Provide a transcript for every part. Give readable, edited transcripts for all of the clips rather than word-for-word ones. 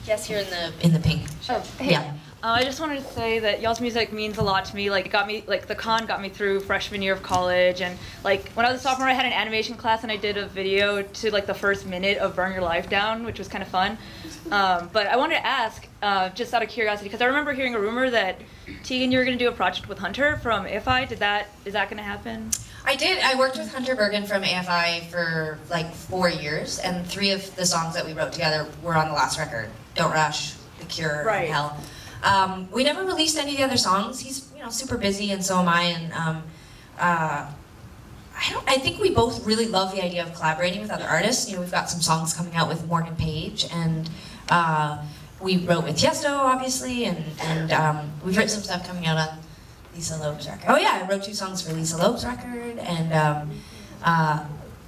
Yes, you're in the pink. Oh, hey. Yeah. I just wanted to say that y'all's music means a lot to me. Like, it got me, like, the con got me through freshman year of college, and like when I was a sophomore, I had an animation class, and I did a video to like the first minute of Burn Your Life Down, which was kind of fun. But I wanted to ask, just out of curiosity, because I remember hearing a rumor that Tegan, you were going to do a project with Hunter from AFI. Is that going to happen? I did. I worked with Hunter Bergen from AFI for like 4 years, and 3 of the songs that we wrote together were on the last record. Don't Rush, The Cure, Right. and Hell. We never released any of the other songs. He's, you know, super busy, and so am I. And I think we both really love the idea of collaborating with other artists. You know, we've got some songs coming out with Morgan Page, and we wrote with Tiesto, obviously, and we've written some stuff coming out on Lisa Loeb's record. Oh yeah, I wrote 2 songs for Lisa Loeb's record, and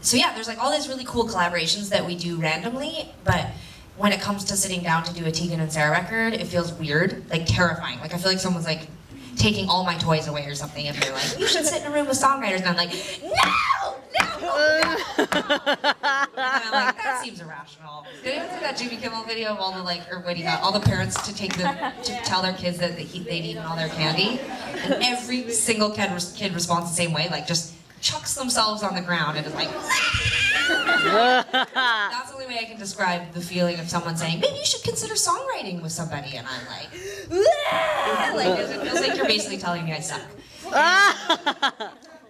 so yeah, there's like all these really cool collaborations that we do randomly, but when it comes to sitting down to do a Tegan and Sara record, it feels weird, like terrifying. Like I feel like someone's like taking all my toys away or something, and they're like, you should sit in a room with songwriters, and I'm like, no! And I'm like, that seems irrational. Did anyone see that Jimmy Kimmel video of all the like, or what do you got, all the parents to tell their kids that they'd eaten all their candy, and every single kid responds the same way, like just chucks themselves on the ground and is like, that's the only way I can describe the feeling of someone saying, maybe you should consider songwriting with somebody, and I'm like, like it feels like you're basically telling me I suck.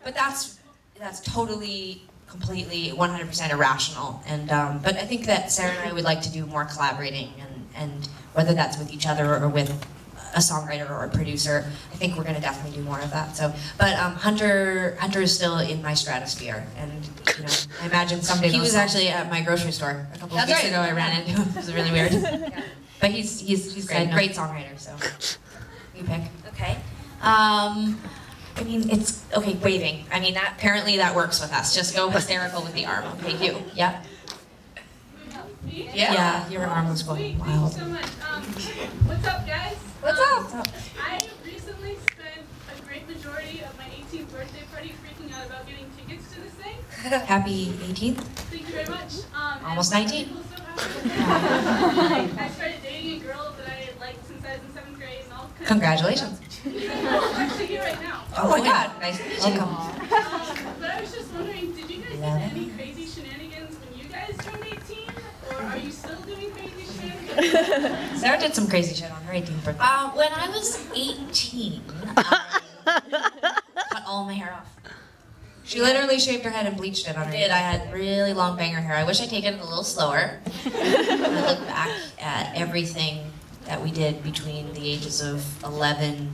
But that's totally, completely, 100% irrational. And but I think that Sara and I would like to do more collaborating, and whether that's with each other or with a songwriter or a producer, I think we're going to definitely do more of that. So, but Hunter is still in my stratosphere, and you know, I imagine someday he was actually at my grocery store a couple of weeks ago. I ran into him. It was really weird. Yeah. But he's great songwriter. So, you pick. Okay. I mean, it's okay. Waving. I mean, that apparently that works with us. Just go hysterical with the arm. Okay, you. Yeah. Yeah. Your arm was going wild. Thank you so much. What's up, guys? What's up? I recently spent a great majority of my 18th birthday party freaking out about getting tickets to this thing. Happy 18th. Thank you very much. Almost 19. I started dating a girl that I had liked since I was in 7th grade and all. Congratulations. I'm actually here right now. Oh my God. Nice to meet you. Welcome. But I was just wondering, did you guys do any crazy shenanigans when you guys turned 18? Or are you still doing crazy shenanigans? Sarah did some crazy shit on her 18th birthday. When I was 18, I cut all my hair off. She literally shaved her head and bleached it on her. I did. I had really long banger hair. I wish I'd taken it a little slower. I look back at everything that we did between the ages of 11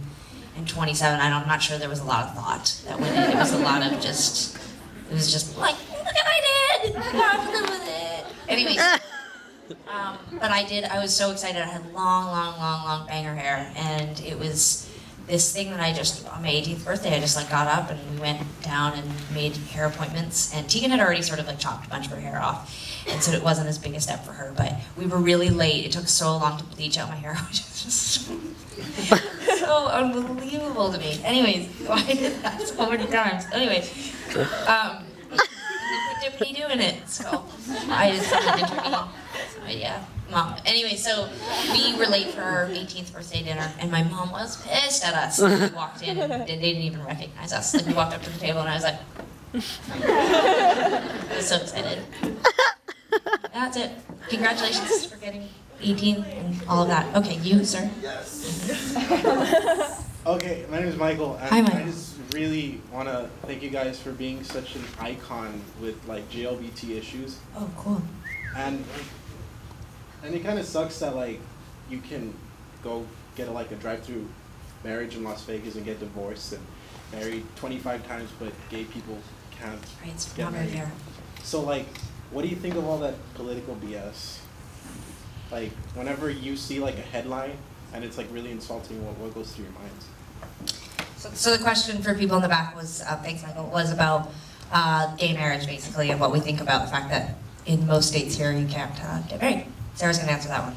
and 27. I'm not sure there was a lot of thought that went in. It was a lot of just, it was just like, look what I did! I'm good with it. Anyways. But I was so excited. I had long banger hair, and it was this thing that I just, on my 18th birthday, I just like got up and we went down and made hair appointments, and Tegan had already sort of like chopped a bunch of her hair off, and so it wasn't as big a step for her, but we were really late. It took so long to bleach out my hair, which is just so unbelievable to me. Anyways, so I did that so many times. Anyways, put me doing it, so I just didn't intervene. So yeah, Mom. Anyway, so we were late for our 18th birthday dinner, and my mom was pissed at us. We walked in, and they didn't even recognize us. Like, we walked up to the table, and I was like, I was so excited. That's it. Congratulations for getting 18 and all of that. Okay, you, sir? Yes. Okay, my name is Michael, and Hi, Michael. I just really want to thank you guys for being such an icon with like GLBT issues. Oh, cool. And it kind of sucks that like you can go get a drive-through marriage in Las Vegas and get divorced and married 25 times, but gay people can't get married. Here. So like, what do you think of all that political BS? Like, whenever you see like a headline and it's like really insulting, what goes through your minds? So the question for people in the back was, thanks Michael, was about gay marriage basically, and what we think about the fact that in most states here you can't get married. Sarah's gonna answer that one.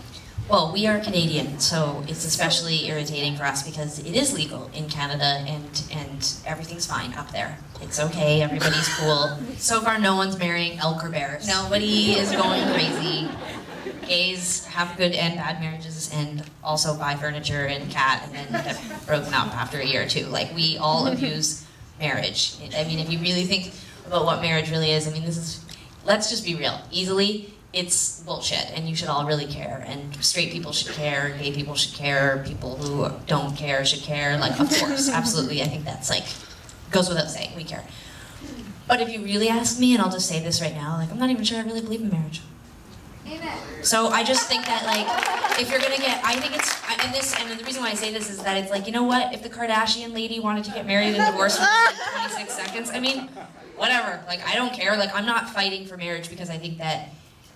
Well, we are Canadian, so it's especially irritating for us because it is legal in Canada, and everything's fine up there. It's okay, everybody's cool. So far no one's marrying elk or bears. Nobody is going crazy. gays have good and bad marriages and also buy furniture and cat and then get broken up after a year or two. Like, we all abuse marriage. I mean, if you really think about what marriage really is, I mean, let's just be real. Easily, it's bullshit, and you should all really care. And straight people should care, gay people should care, people who don't care should care. Like, of course, absolutely. I think that's like, goes without saying, we care. But if you really ask me, and I'll just say this right now, like, I'm not even sure I really believe in marriage. Amen. So I just think that, like, if you're gonna get, I think it's, and the reason why I say this is that it's like, you know what, if the Kardashian lady wanted to get married and divorced within like 26 seconds, I mean, whatever, like, I don't care, like, I'm not fighting for marriage because I think that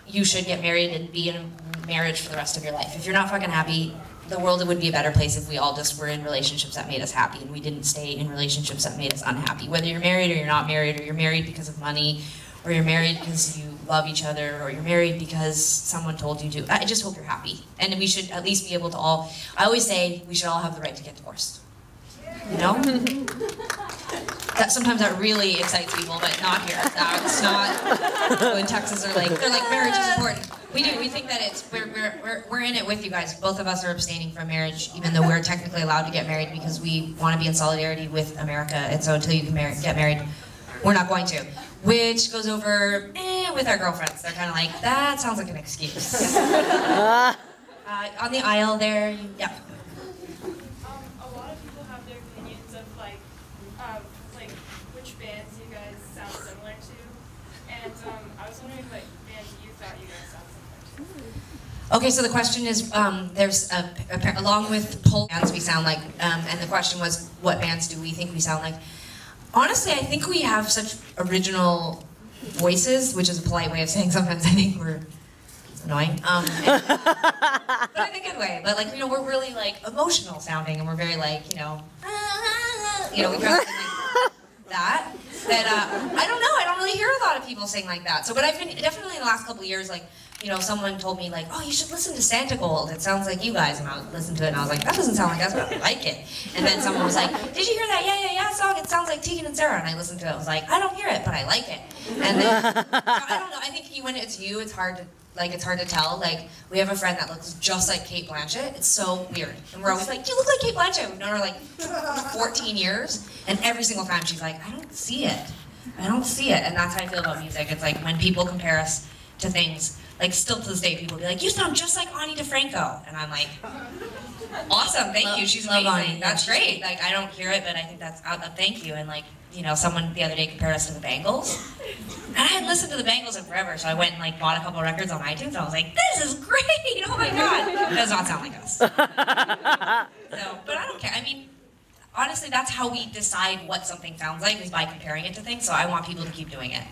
you should get married and be in a marriage for the rest of your life. If you're not fucking happy, the world would be a better place if we all just were in relationships that made us happy and we didn't stay in relationships that made us unhappy. Whether you're married or you're not married, or you're married because of money, or you're married because you love each other, or you're married because someone told you to. I just hope you're happy. And we should at least be able to all, I always say we should all have the right to get divorced. You know? Sometimes that really excites people, but not here. It's not. In Texas, they're like, marriage is important. We do. We think that it's we're in it with you guys. Both of us are abstaining from marriage, even though we're technically allowed to get married because we want to be in solidarity with America. And so until you can get married, we're not going to. Which goes over with our girlfriends. They're kind of like, that sounds like an excuse. On the aisle there, yeah. A lot of people have their opinions of like which bands you guys sound similar to, and I was wondering what bands you thought you guys sound similar to. Okay, so the question is, there's along with pole bands we sound like, and the question was, what bands do we think we sound like? Honestly, I think we have such original voices, which is a polite way of saying sometimes I think we're annoying, but in a good way. But like, you know, we're really like emotional sounding, and we're very like, you know, we kind of sing like that. I don't know. I don't really hear a lot of people sing like that. So, but I've been definitely in the last couple of years, like, you know, someone told me like, oh, you should listen to Santa Gold. It sounds like you guys. And I listened to it, and I was like, that doesn't sound like us, but I like it. And then someone was like, did you hear that Yeah song? It sounds like Tegan and Sara. And I listened to it. I was like, I don't hear it, but I like it. And then, so I don't know. I think when it's you, it's hard to tell. Like, we have a friend that looks just like Kate Blanchett. It's so weird. And we're always like, you look like Kate Blanchett. We've known her like 14 years. And every single time she's like, I don't see it. I don't see it. And that's how I feel about music. It's like when people compare us to things, like still to this day, people will be like, you sound just like Ani DeFranco. And I'm like, awesome, thank you. She's amazing. That's great. Like, I don't hear it, but I think that's, thank you. And like, you know, someone the other day compared us to the Bangles. And I hadn't listened to the Bangles in forever, so I went and like bought a couple records on iTunes, and I was like, this is great, oh my God. It does not sound like us. So, but I don't care. I mean, honestly, that's how we decide what something sounds like, is by comparing it to things, so I want people to keep doing it.